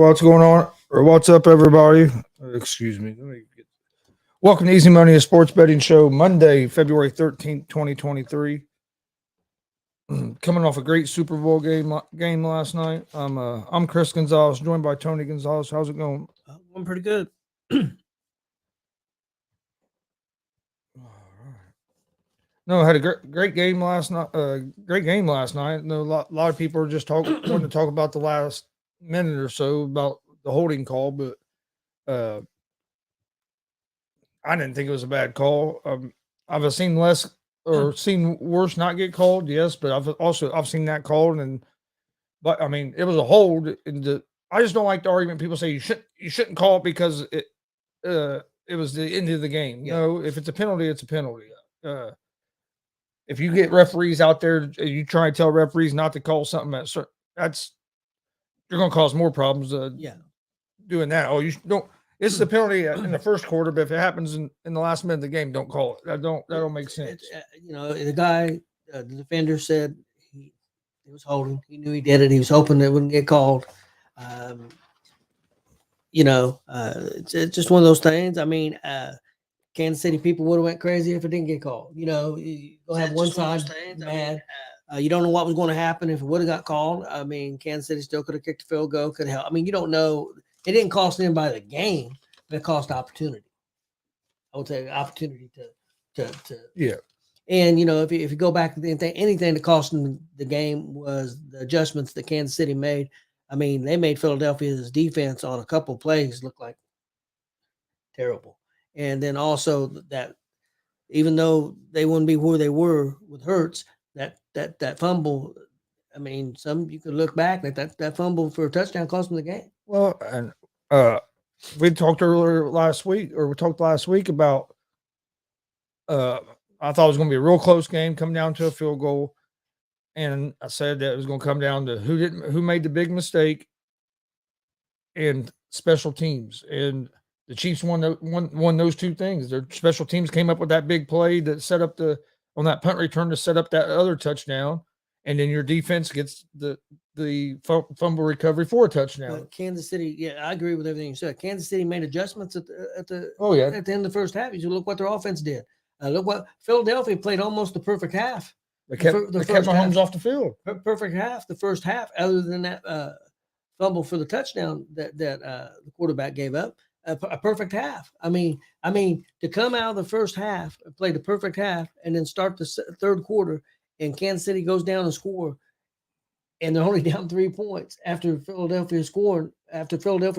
What's going on? Or what's up, everybody? Excuse me. Welcome to Easy Money, a sports betting show, Monday, February 13th, 2023. Coming off a great Super Bowl game last night. I'm Chris Gonzalez, joined by Tony Gonzalez. How's it going? I'm pretty good. No, I had a great game last night. Great game last night. No, a lot of people are just wanting to talk about the last minute or so about the holding call, but I didn't think it was a bad call. I've seen less or seen worse not get called, yes, but I've seen that called, but I mean it was a hold. I just don't like the argument people say you shouldn't call it because it was the end of the game. Yeah. No, if it's a penalty, it's a penalty. If you get referees out there, you try and tell referees not to call something that's you're going to cause more problems. Doing that. Oh, you don't. This is a penalty in the first quarter, but if it happens in the last minute of the game, don't call it. That don't make sense. The guy, the defender said he holding. He knew he did it. He was hoping it wouldn't get called. It's just one of those things. I mean, Kansas City people would have went crazy if it didn't get called. You don't have one side mad. You don't know what was going to happen if it would have got called. I mean, Kansas City still could have kicked a field goal, could have helped. I mean, you don't know. It didn't cost anybody the game, but it cost opportunity. I would say opportunity to yeah. And if you go back to anything that cost them the game was the adjustments that Kansas City made. I mean, they made Philadelphia's defense on a couple of plays look like terrible. And then also that even though they wouldn't be where they were with Hurts, that fumble, I mean, you could look back that fumble for a touchdown cost them the game. Well, and we talked last week about I thought it was going to be a real close game, come down to a field goal, and I said that it was going to come down to who made the big mistake and special teams, and the Chiefs won those two things. Their special teams came up with that big play that set up on that punt return to set up that other touchdown, and then your defense gets the fumble recovery for a touchdown. But Kansas City, yeah, I agree with everything you said. Kansas City made adjustments at the end of the first half. You look what their offense did. Look what Philadelphia played almost the perfect half. They kept Mahomes off the field. Perfect half, the first half, other than that fumble for the touchdown that the quarterback gave up. A perfect half. I mean, to come out of the first half and play the perfect half, and then start the third quarter, and Kansas City goes down and score, and they're only down 3 points after Philadelphia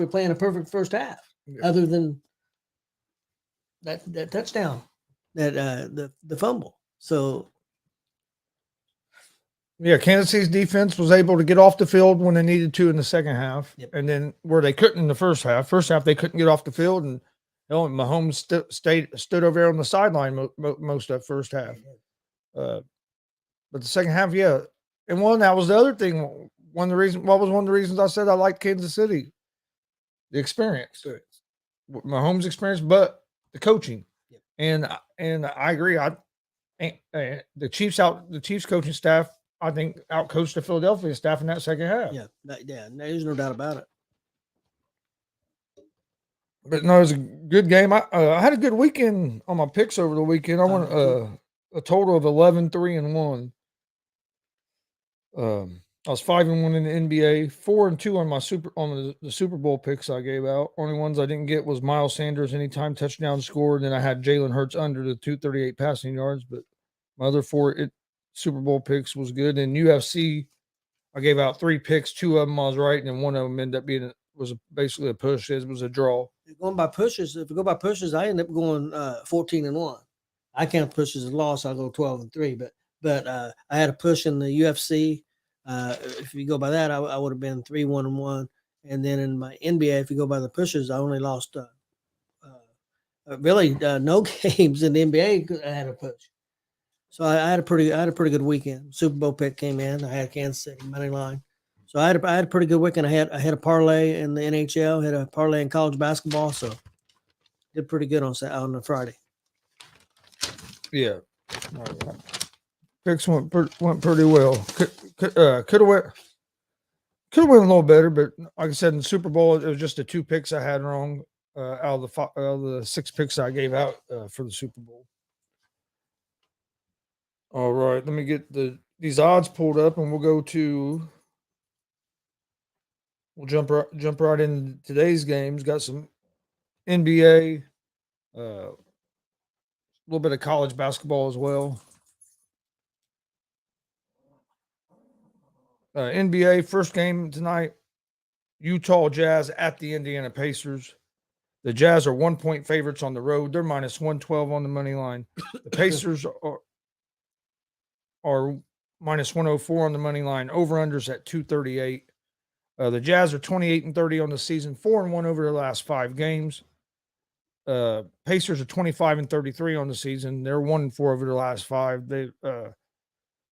playing a perfect first half, other than that touchdown, the fumble. So. Yeah, Kansas City's defense was able to get off the field when they needed to in the second half, and then where they couldn't in the first half. First half they couldn't get off the field, and Mahomes stood over there on the sideline most of that first half. But the second half, yeah, and that was the other thing. One of the reasons I said I liked Kansas City? The experience, Mahomes' experience, but the coaching, and I agree. The Chiefs coaching staff, I think, outcoached the Philadelphia staff in that second half. Yeah, there's no doubt about it. But no, it was a good game. I had a good weekend on my picks over the weekend. I won a total of 11-3-1. I was 5-1 in the NBA, 4-2 on the Super Bowl picks I gave out. Only ones I didn't get was Miles Sanders anytime touchdown scored. Then I had Jalen Hurts under the 238 passing yards. But my other Super Bowl picks was good. In UFC, I gave out 3 picks. 2 of them I was right, and then one of them ended up being basically a push. It was a draw. Going by pushes, if you go by pushes, I end up going 14-1. I count pushes as loss. I'll go 12-3. But I had a push in the UFC. If you go by that, I would have been 3-1-1. And then in my NBA, if you go by the pushes, I only lost really no games in the NBA. I had a push. So I had a pretty good weekend. Super Bowl pick came in. I had Kansas City money line. So I had a pretty good weekend. I had a parlay in the NHL, had a parlay in college basketball. So did pretty good on the Friday. Yeah, picks went pretty well. Could have went Could have went a little better, but like I said, in the Super Bowl, it was just the 2 picks I had wrong out of the 6 picks I gave out for the Super Bowl. All right, let me get these odds pulled up, and we'll jump right into today's games. Got some NBA, a little bit of college basketball as well. NBA first game tonight: Utah Jazz at the Indiana Pacers. The Jazz are 1-point favorites on the road. They're minus 112 on the money line. The Pacers are minus 104 on the money line. Over unders at 238. The Jazz are 28-30 on the season, 4-1 over the last 5 games. Pacers are 25-33 on the season. They're 1-4 over the last 5.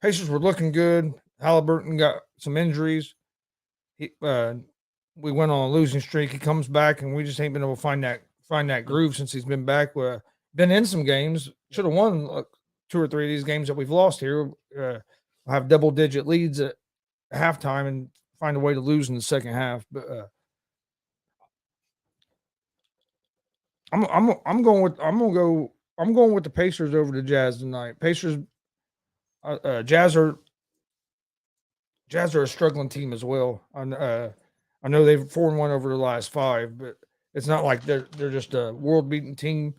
Pacers were looking good. Halliburton got some injuries. We went on a losing streak. He comes back, and we just ain't been able to find that groove since he's been back. Been in some games. Should have won 2 or 3 of these games that we've lost here. Have double-digit leads at halftime and find a way to lose in the second half. But I'm going with the Pacers over the Jazz tonight. Pacers, Jazz are a struggling team as well. I know they've 4-1 over the last 5, but it's not like they're just a world beating team.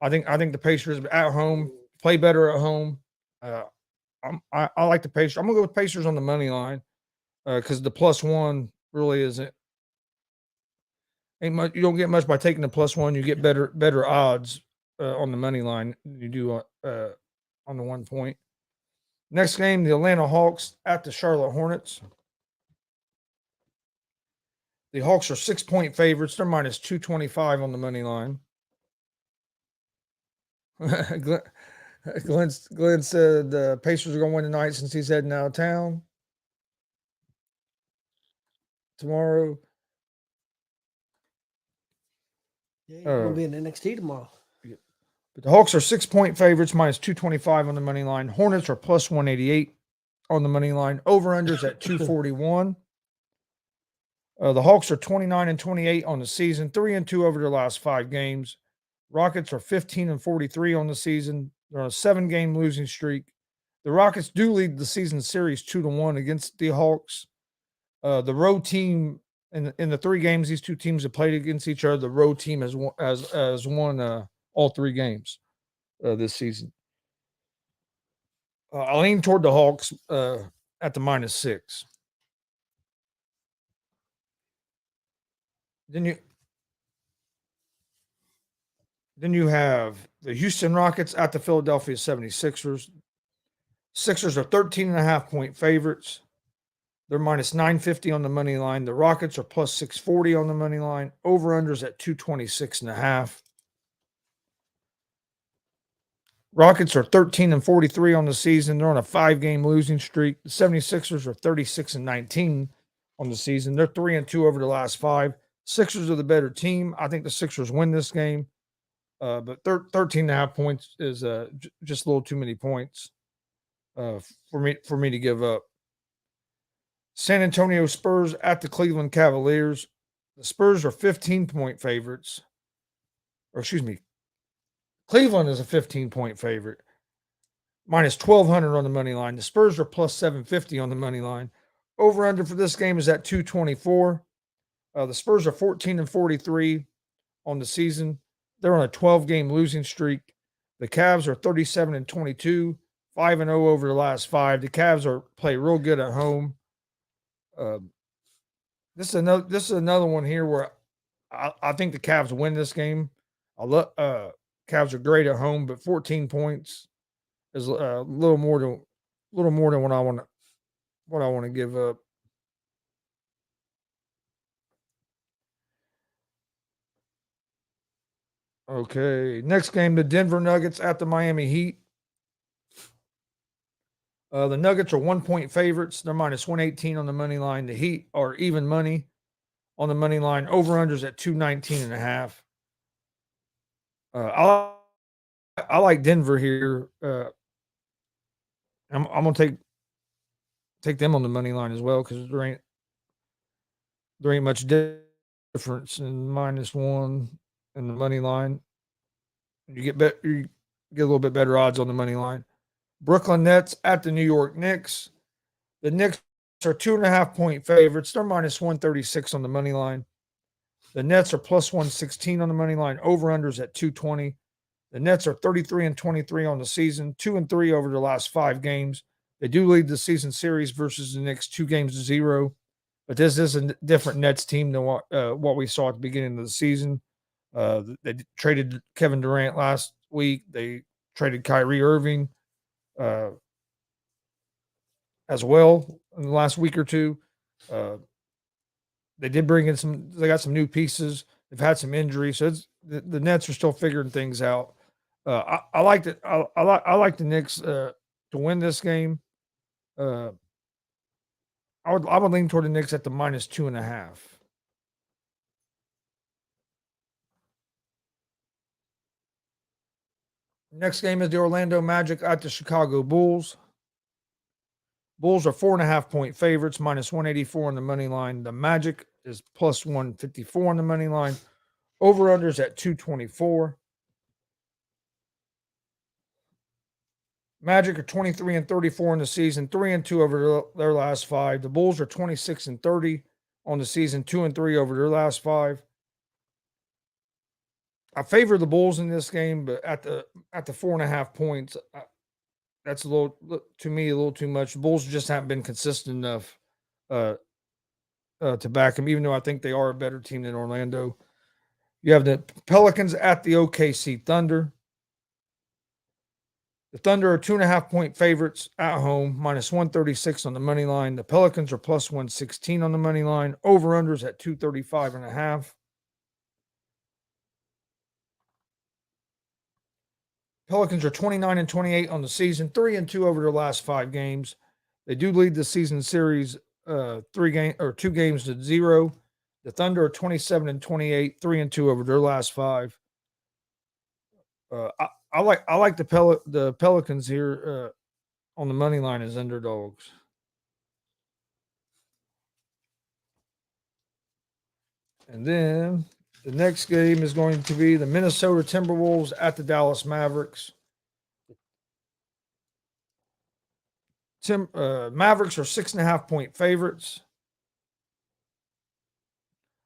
I think the Pacers at home play better at home. I like the Pacers. I'm gonna go with Pacers on the money line because the +1 really isn't ain't much. You don't get much by taking the +1. You get better odds on the money line than you do on the 1 point. Next game, the Atlanta Hawks at the Charlotte Hornets. The Hawks are 6-point favorites. They're minus 225 on the money line. Glenn said the Pacers are going to win tonight since he's heading out of town tomorrow. Yeah, he's going to be in NXT tomorrow. But the Hawks are 6-point favorites, minus 225 on the money line. Hornets are plus 188 on the money line. Over-unders at 241. The Hawks are 29-28 on the season, 3-2 over their last 5 games. Rockets are 15-43 on the season. They're on a 7-game losing streak. The Rockets do lead the season series 2-1 against the Hawks. The road team in the 3 games these 2 teams have played against each other, the road team has won all 3 games this season. I lean toward the Hawks at the -6. Then you have the Houston Rockets at the Philadelphia 76ers. Sixers are 13.5-point favorites. They're minus 950 on the money line. The Rockets are plus 640 on the money line. Over-unders at 226.5. Rockets are 13-43 on the season. They're on a 5-game losing streak. The 76ers are 36-19 on the season. They're 3-2 over the last 5. Sixers are the better team. I think the Sixers win this game. But 13.5 points is just a little too many points for me to give up. San Antonio Spurs at the Cleveland Cavaliers. The Spurs are 15-point favorites. Or excuse me, Cleveland is a 15-point favorite. Minus 1,200 on the money line. The Spurs are plus 750 on the money line. Over-under for this game is at 224. The Spurs are 14-43 on the season. They're on a 12-game losing streak. The Cavs are 37-22, 5-0 over the last 5. The Cavs play real good at home. This is another one here where I think the Cavs win this game. Cavs are great at home, but 14 points is a little more than what I want to give up. Okay, next game, the Denver Nuggets at the Miami Heat. The Nuggets are 1-point favorites. They're minus 118 on the money line. The Heat are even money on the money line. Over-unders at 219.5. I like Denver here. I'm gonna take them on the money line as well because there ain't much difference in -1 and the money line. You get a little bit better odds on the money line. Brooklyn Nets at the New York Knicks. The Knicks are 2.5-point favorites. They're -136 on the money line. The Nets are +116 on the money line. Over-unders at 220. The Nets are 33-23 on the season, 2-3 over the last 5 games. They do lead the season series versus the Knicks 2-0. But this is a different Nets team than what we saw at the beginning of the season. They traded Kevin Durant last week. They traded Kyrie Irving as well in the last week or two. They did bring in they got some new pieces. They've had some injuries. So the Nets are still figuring things out. I like the Knicks to win this game. I would lean toward the Knicks at the -2.5. Next game is the Orlando Magic at the Chicago Bulls. Bulls are 4.5-point favorites, -184 on the money line. The Magic is +154 on the money line. Over-unders at 224. Magic are 23-34 in the season, 3-2 over their last 5. The Bulls are 26-30 on the season, 2-3 over their last 5. I favor the Bulls in this game, but at the 4.5 points, that's a little too much. The Bulls just haven't been consistent enough to back them, even though I think they are a better team than Orlando. You have the Pelicans at the OKC Thunder. The Thunder are 2.5-point favorites at home, -136 on the money line. The Pelicans are +116 on the money line. Over-unders at 235.5. Pelicans are 29-28 on the season, 3-2 over their last 5 games. They do lead the season series 2-0. The Thunder are 27-28, 3-2 over their last 5. I like the Pelicans here on the money line as underdogs. And then the next game is going to be the Minnesota Timberwolves at the Dallas Mavericks. Mavericks are 6.5-point favorites,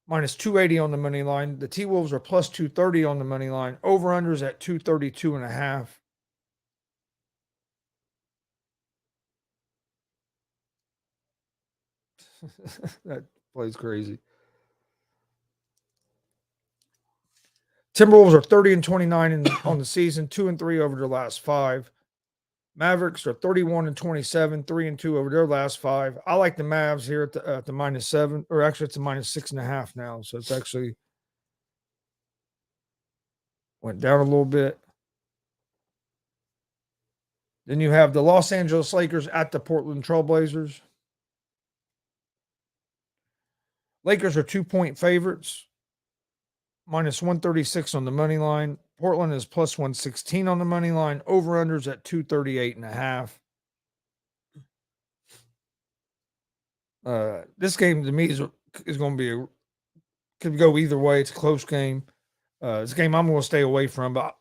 -280 on the money line. The T-Wolves are +230 on the money line. Over-unders at 232.5. That plays crazy. Timberwolves are 30-29 on the season, 2-3 over their last 5. Mavericks are 31-27, 3-2 over their last 5. I like the Mavs here at the -7, or actually it's a -6.5 now, so it's actually went down a little bit. Then you have the Los Angeles Lakers at the Portland Trailblazers. Lakers are 2-point favorites, -136 on the money line. Portland is +116 on the money line. Over-unders at 238.5. This game to me is going to be could go either way. It's a close game. It's a game I'm going to stay away from, but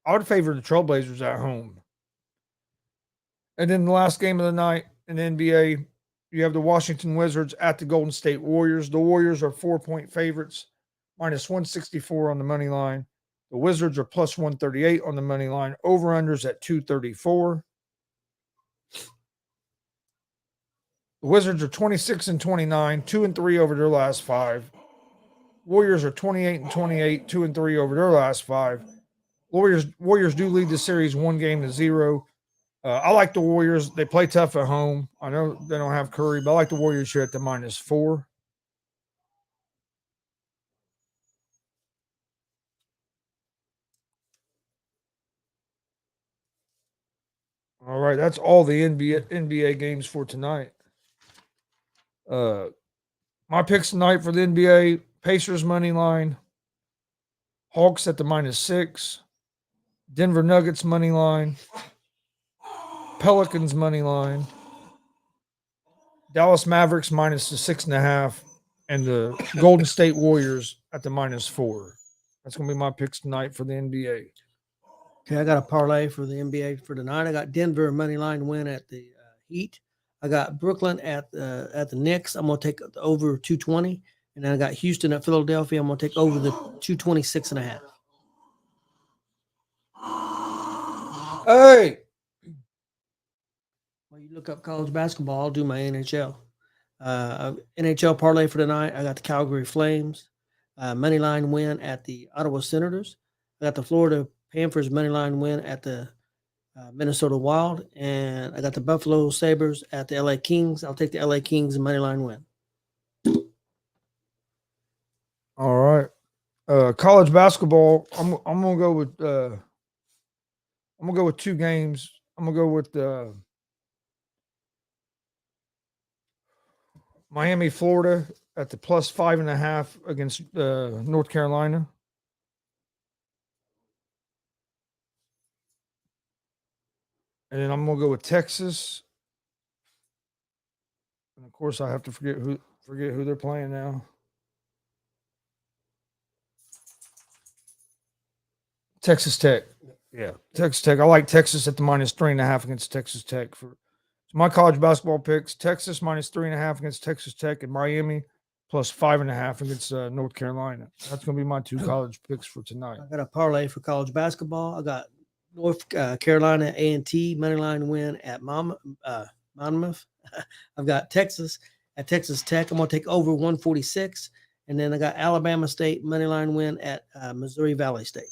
I would favor the Trailblazers at home. And then the last game of the night in the NBA, you have the Washington Wizards at the Golden State Warriors. The Warriors are 4-point favorites, -164 on the money line. The Wizards are +138 on the money line. Over-unders at 234. The Wizards are 26-29, 2-3 over their last 5. Warriors are 28-28, 2-3 over their last 5. Warriors do lead the series 1-0. I like the Warriors. They play tough at home. I know they don't have Curry, but I like the Warriors here at the -4. All right, that's all the NBA games for tonight. My picks tonight for the NBA: Pacers money line, Hawks at the -6, Denver Nuggets money line, Pelicans money line, Dallas Mavericks -6.5, and the Golden State Warriors at the -4. That's going to be my picks tonight for the NBA. Okay, I got a parlay for the NBA for tonight. I got Denver money line win at the Heat. I got Brooklyn at the Knicks. I'm gonna take the over 220, and then I got Houston at Philadelphia. I'm gonna take over the 226.5. Hey, Well, you look up college basketball. I'll do my NHL. NHL parlay for tonight. I got the Calgary Flames money line win at the Ottawa Senators. I got the Florida Panthers money line win at the Minnesota Wild, and I got the Buffalo Sabres at the LA Kings. I'll take the LA Kings money line win. all right. College basketball. I'm gonna go with two games. I'm gonna go with Miami, Florida at the +5.5 against North Carolina. And then I'm gonna go with Texas. And of course, I have to forget who they're playing now. Texas Tech. Yeah, Texas Tech. I like Texas at the -3.5 against Texas Tech for my college basketball picks. Texas -3.5 against Texas Tech, and Miami +5.5 against North Carolina. That's going to be my two college picks for tonight. I got a parlay for college basketball. I got North Carolina A&T money line win at Monmouth. I've got Texas at Texas Tech. I'm going to take over 146, and then I got Alabama State money line win at Missouri Valley State.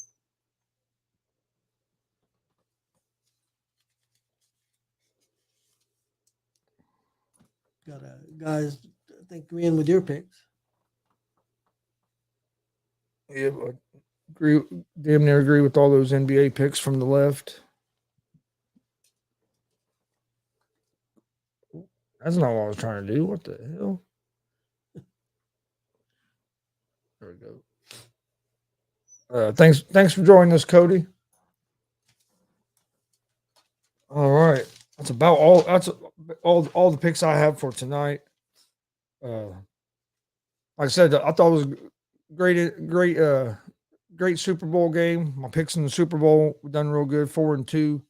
Got guys, I think agreeing with your picks. Yeah, I damn near agree with all those NBA picks from the left. That's not what I was trying to do. What the hell? There we go. Thanks for joining us, Cody. All right, that's about all. That's all the picks I have for tonight. Like I said, I thought it was great Super Bowl game. My picks in the Super Bowl were done real good, 4-2.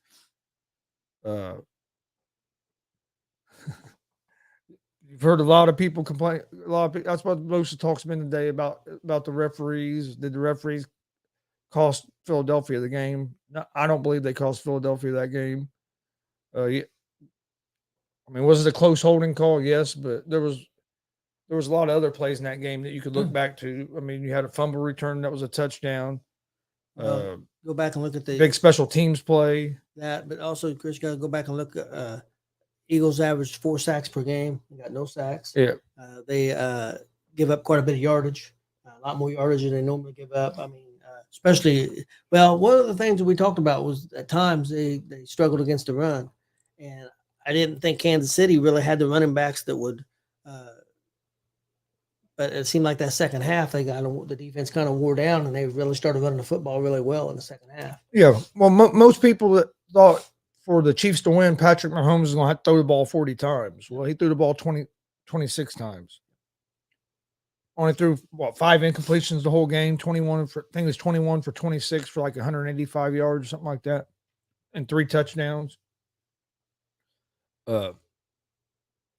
You've heard a lot of people complain. That's what most of the talk's been today about the referees. Did the referees cost Philadelphia the game? No, I don't believe they cost Philadelphia that game. Yeah. I mean, was it a close holding call? Yes, but there was a lot of other plays in that game that you could look back to. I mean, you had a fumble return that was a touchdown. Go back and look at the big special teams play. That, but also, Chris, you got to go back and look at Eagles averaged 4 sacks per game. They got no sacks. Yeah. They give up quite a bit of yardage, a lot more yardage than they normally give up. I mean, especially, well, one of the things that we talked about was at times they struggled against the run. And I didn't think Kansas City really had the running backs that would but it seemed like that second half, the defense kind of wore down, and they really started running the football really well in the second half. Yeah, well, most people that thought for the Chiefs to win, Patrick Mahomes is going to have to throw the ball 40 times. Well, he threw the ball 26 times. Only threw 5 incompletions the whole game. 21 for 26 for like 185 yards, something like that, and 3 touchdowns.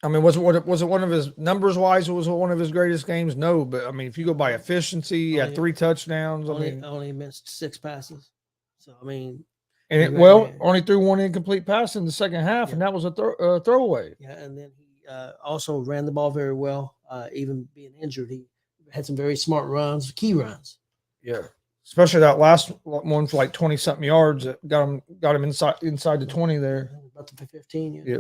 I mean, was it one of his numbers wise? Was it one of his greatest games? No, but I mean, if you go by efficiency, he had 3 touchdowns. Only missed 6 passes. So I mean, and only threw 1 incomplete pass in the second half, and that was a throwaway. Yeah, and then he also ran the ball very well. Even being injured, he had some very smart runs, key runs. Yeah, especially that last one for like 20-something yards that got him inside the 20 there. About the 15. Yeah.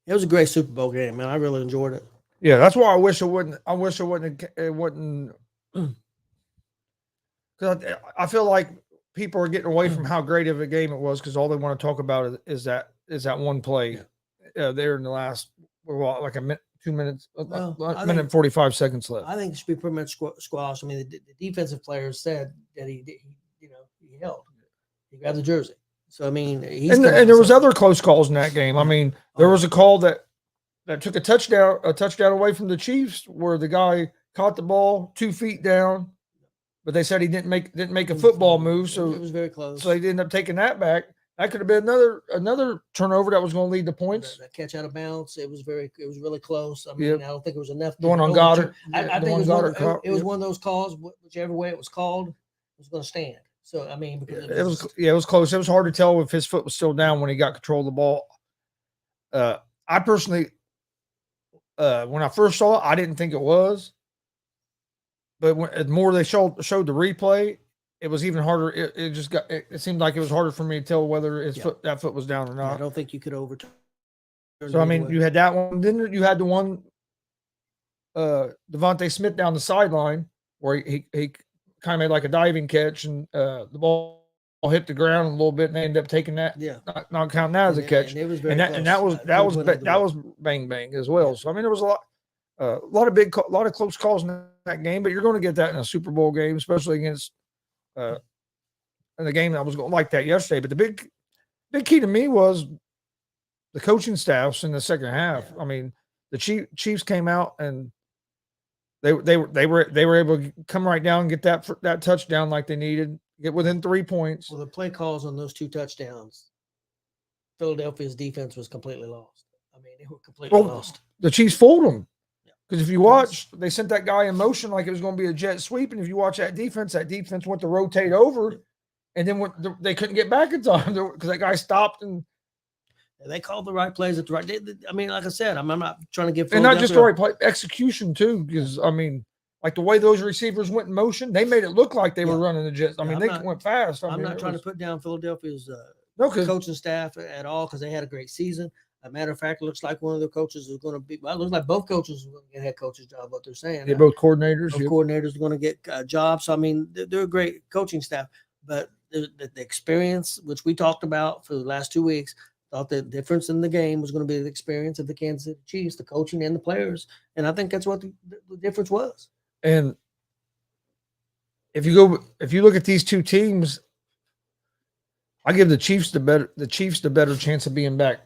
It was a great Super Bowl game, man. I really enjoyed it. Yeah, that's why I wish it wouldn't. Because I feel like people are getting away from how great of a game it was because all they want to talk about is that one play there in the last like a minute, 2 minutes, minute and 45 seconds left. I think it should be pretty much squash. I mean, the defensive players said that he held. He grabbed the jersey. So I mean, and there was other close calls in that game. I mean, there was a call that that took a touchdown away from the Chiefs, where the guy caught the ball 2 feet down, but they said he didn't make a football move, so it was very close. So they ended up taking that back. That could have been another turnover that was going to lead to points. That catch out of bounds, it was really close. I mean, I don't think it was enough. The one on Goddard. I think it was one of those calls. Whichever way it was called, it was going to stand. So I mean, because it was close. It was hard to tell if his foot was still down when he got control of the ball. I personally, when I first saw it, I didn't think it was. But the more they showed the replay, it was even harder. It seemed like it was harder for me to tell whether that foot was down or not. I don't think you could overturn. So I mean, you had that one. Then you had the one, Devontae Smith down the sideline where he kind of made like a diving catch, and the ball hit the ground a little bit, and they ended up taking that. Yeah, not counting that as a catch. And it was very close. that was bang bang as well. So I mean, there was a lot of close calls in that game, but you're going to get that in a Super Bowl game, especially against in the game that was going like that yesterday. But the big key to me was the coaching staffs in the second half. Yeah. I mean, the Chiefs came out and they were able to come right down and get that touchdown like they needed, get within 3 points. Well, the play calls on those 2 touchdowns, Philadelphia's defense was completely lost. I mean, they were completely lost. The Chiefs fooled them. Because if you watch, they sent that guy in motion like it was going to be a jet sweep. And if you watch that defense went to rotate over. And then they couldn't get back in time because that guy stopped. And they called the right plays at the right. I mean, like I said, I'm not trying to give. And not just the right play, execution too. Because, I mean, like the way those receivers went in motion, they made it look like they were running the jets. I mean, they went fast. I'm not trying to put down Philadelphia's coaching staff at all because they had a great season. As a matter of fact, it looks like one of the coaches is going to be. Well, it looks like both coaches are going to get head coach's job. What they're saying, yeah, both coordinators. Coordinators are going to get jobs. So I mean, they're a great coaching staff, but the experience, which we talked about for the last 2 weeks, thought the difference in the game was going to be the experience of the Kansas City Chiefs, the coaching and the players, and I think that's what the difference was. And if you look at these two teams, I give the Chiefs the better chance of being back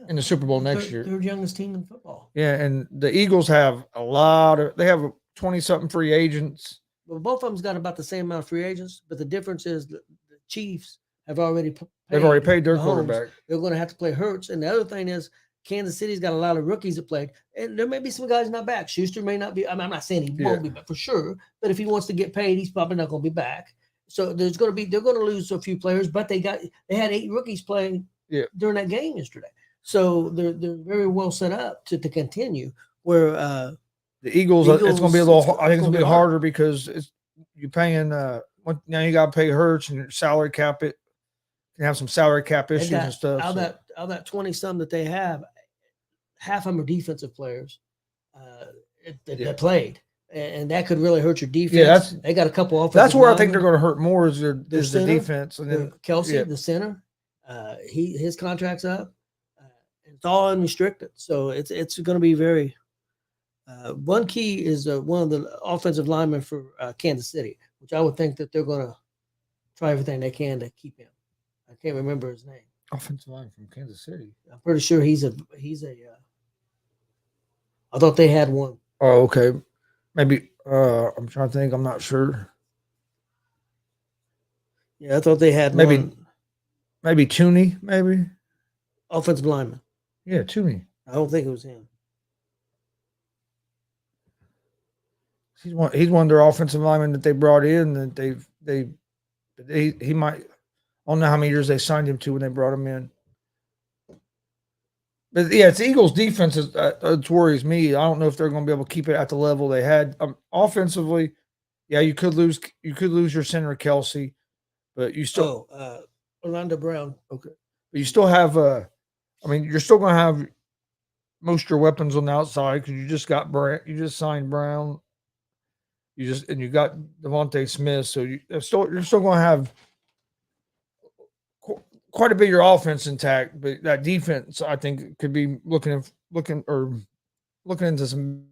in the Super Bowl next year. They're the youngest team in football. Yeah, and the Eagles have they have 20-something free agents. Well, both of them's got about the same amount of free agents, but the difference is the Chiefs have already paid their quarterback. They're going to have to play Hurts. And the other thing is Kansas City's got a lot of rookies that played, and there may be some guys not back. Schuster may not be. I mean, I'm not saying he won't be back for sure, but if he wants to get paid, he's probably not going to be back. So they're going to lose a few players, but they had 8 rookies playing during that game yesterday. So they're very well set up to continue. Where the Eagles, it's going to be a little. I think it's going to be harder because you're paying. Now you got to pay Hurts and your salary cap. It can have some salary cap issues and stuff. Out that 20-some that they have, half of them are defensive players that played, and that could really hurt your defense. They got a couple offensive. That's where I think they're going to hurt more is the defense, and then Kelsey, the center, his contract's up. It's all unrestricted, so it's going to be very. One key is one of the offensive linemen for Kansas City, which I would think that they're going to try everything they can to keep him. I can't remember his name. Offensive line from Kansas City. I'm pretty sure he's a. I thought they had one. Oh, okay. Maybe I'm trying to think. I'm not sure. Yeah, I thought they had one. Maybe Tooney. Maybe offensive lineman. Yeah, Tooney. I don't think it was him. He's one of their offensive linemen that they brought in. That he might. I don't know how many years they signed him to when they brought him in. But yeah, it's Eagles' defense that worries me. I don't know if they're going to be able to keep it at the level they had. Offensively, yeah, you could lose your center Kelsey, but you still Orlando Brown. Okay, but you still have you're still going to have most of your weapons on the outside because you just signed Brown. You got Devontae Smith, so you're still going to have quite a bit of your offense intact, but that defense I think could be looking into some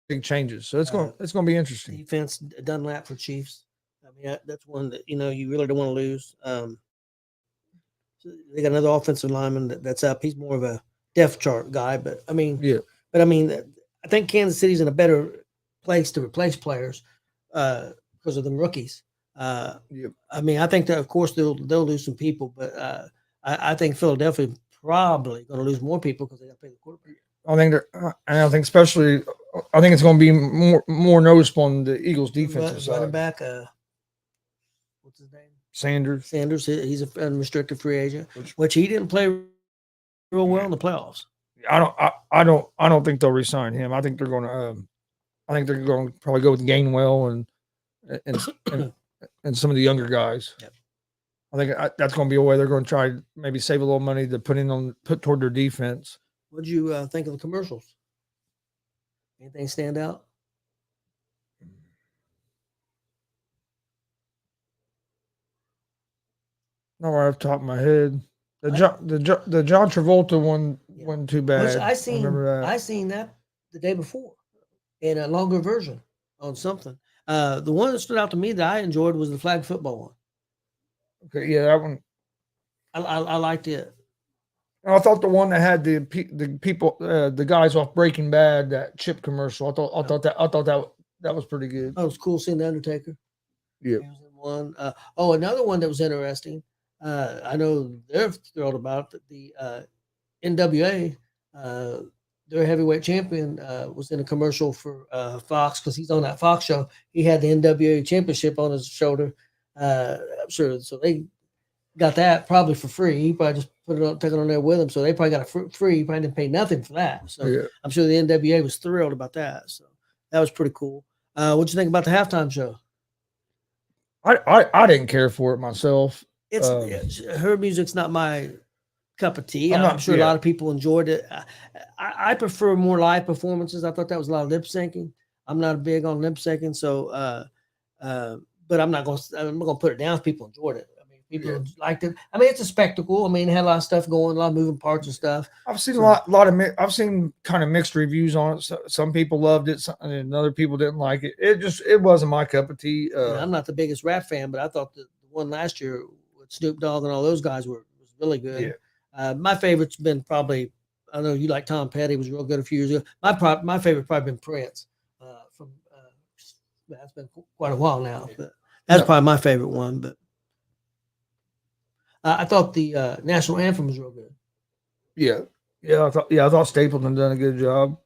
big changes. So it's going to be interesting. Defense Dunlap for Chiefs. I mean that's one that you really don't want to lose. So they got another offensive lineman that's up. He's more of a depth chart guy, but I mean, Yeah. I think Kansas City's in a better place to replace players because of them rookies. Yep. I mean, I think that of course they'll lose some people, but I think Philadelphia probably going to lose more people because they got to pay the quarterback. I think and I think especially, I think it's going to be more noticeable on the Eagles' defensive side. Running back, what's his name? Sanders. He's a unrestricted free agent, which he didn't play real well in the playoffs. I don't think they'll resign him. I think they're going to. I think they're going to probably go with Gainwell and some of the younger guys. Yep. I think that's going to be a way they're going to try to maybe save a little money to put toward their defense. What did you think of the commercials? Anything stand out? Not right off the top of my head. The John Travolta one wasn't too bad. Which I remember that. I seen that the day before in a longer version on something. The one that stood out to me that I enjoyed was the flag football one. Okay, yeah, that one. I liked it. I thought the one that had the people, the guys off Breaking Bad, that chip commercial. I thought that was pretty good. Oh, it was cool seeing the Undertaker. Yeah. One. Another one that was interesting. I know they're thrilled about it. The NWA, their heavyweight champion, was in a commercial for Fox because he's on that Fox show. He had the NWA championship on his shoulder. I'm sure. So they got that probably for free. He probably just took it on there with him. So they probably got it free. He probably didn't pay nothing for that. So yeah. I'm sure the NWA was thrilled about that. So that was pretty cool. What'd you think about the halftime show? I didn't care for it myself. Her music's not my cup of tea. I'm sure a lot of people enjoyed it. I prefer more live performances. I thought that was a lot of lip syncing. I'm not big on lip syncing, so but I'm not gonna put it down if people enjoyed it. I mean, people liked it. I mean, it's a spectacle. I mean, it had a lot of stuff going, a lot of moving parts and stuff. I've seen I've seen kind of mixed reviews on it. So some people loved it, and other people didn't like it. It wasn't my cup of tea. I'm not the biggest rap fan, but I thought the one last year with Snoop Dogg and all those guys was really good. Yeah. My favorite's been probably, I know you like Tom Petty, was real good a few years ago. My favorite probably been Prince. That's been quite a while now, but that's probably my favorite one. But I thought the national anthem was real good. Yeah. I thought Stapleton done a good job.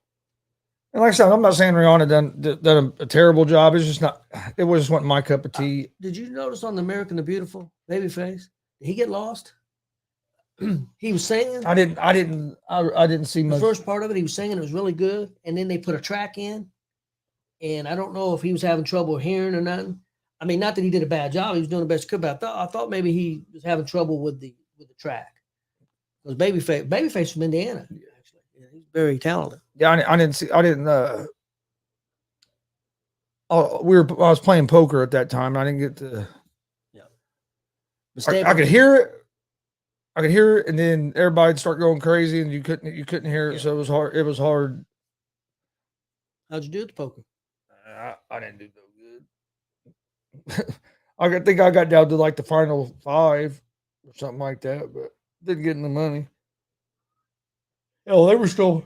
And like I said, I'm not saying Rihanna done a terrible job. It's just not. It was just wasn't my cup of tea. Did you notice on the American the Beautiful, Babyface? Did he get lost? He was singing. I didn't see much. The first part of it, he was singing. It was really good, and then they put a track in, and I don't know if he was having trouble hearing or nothing. I mean, not that he did a bad job; he was doing the best he could. But I thought maybe he was having trouble with the track because Babyface from Indiana. Actually, he's very talented. Yeah, I didn't. I was playing poker at that time. I didn't get to. Yeah. I could hear it. And then everybody'd start going crazy, and you couldn't hear it. Yeah. So it was hard. It was hard. How'd you do at the poker? I didn't do no good. I think I got down to like the final 5 or something like that, but didn't get any money. Hell, there were still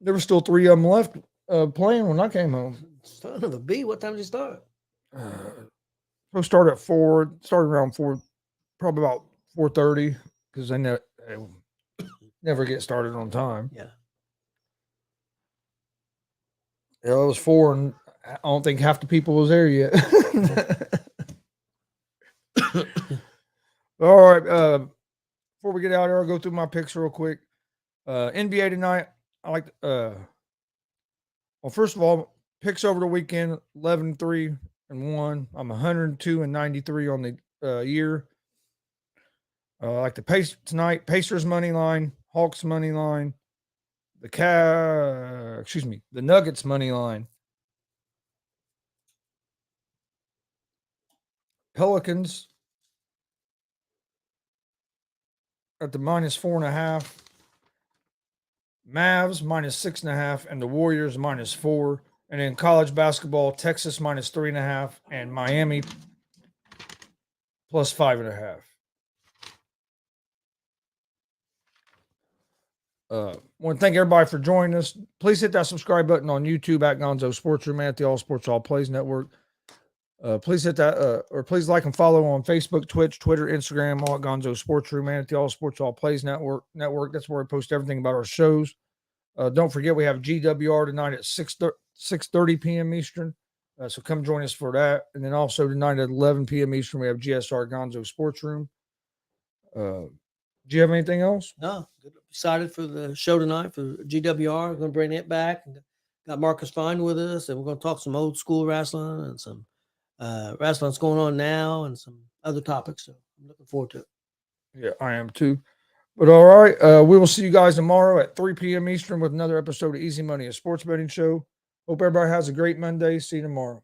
3 of them left playing when I came home. Son of a B, what time did you start? So started at 4. Started around 4, probably about 4:30, because they never get started on time. Yeah. It was 4, and I don't think half the people was there yet. All right. Before we get out here, I'll go through my picks real quick. NBA tonight. I like. Well, first of all, picks over the weekend: 11-3-1. I'm 102-93 on the year. I like the pace tonight. Pacers money line, Hawks money line, the Nuggets money line, Pelicans at the -4.5, Mavs -6.5, and the Warriors -4. And then college basketball, Texas -3.5, and Miami +5.5. Want to thank everybody for joining us. Please hit that subscribe button on YouTube at Gonzo Sports Room at the All Sports All Plays Network. Please hit that, or please like and follow on Facebook, Twitch, Twitter, Instagram, all at Gonzo Sports Room and at the All Sports All Plays Network. That's where we post everything about our shows. Don't forget we have GWR tonight at 6:30 p.m. Eastern. So come join us for that. And then also tonight at 11 p.m. Eastern, we have GSR Gonzo Sports Room. Do you have anything else? No, excited for the show tonight for GWR. We're going to bring it back. Got Marcus Fine with us, and we're going to talk some old school wrestling and some wrestling that's going on now and some other topics. So I'm looking forward to it. Yeah, I am too. But all right, we will see you guys tomorrow at 3 p.m. Eastern with another episode of Easy Money, a sports betting show. Hope everybody has a great Monday. See you tomorrow.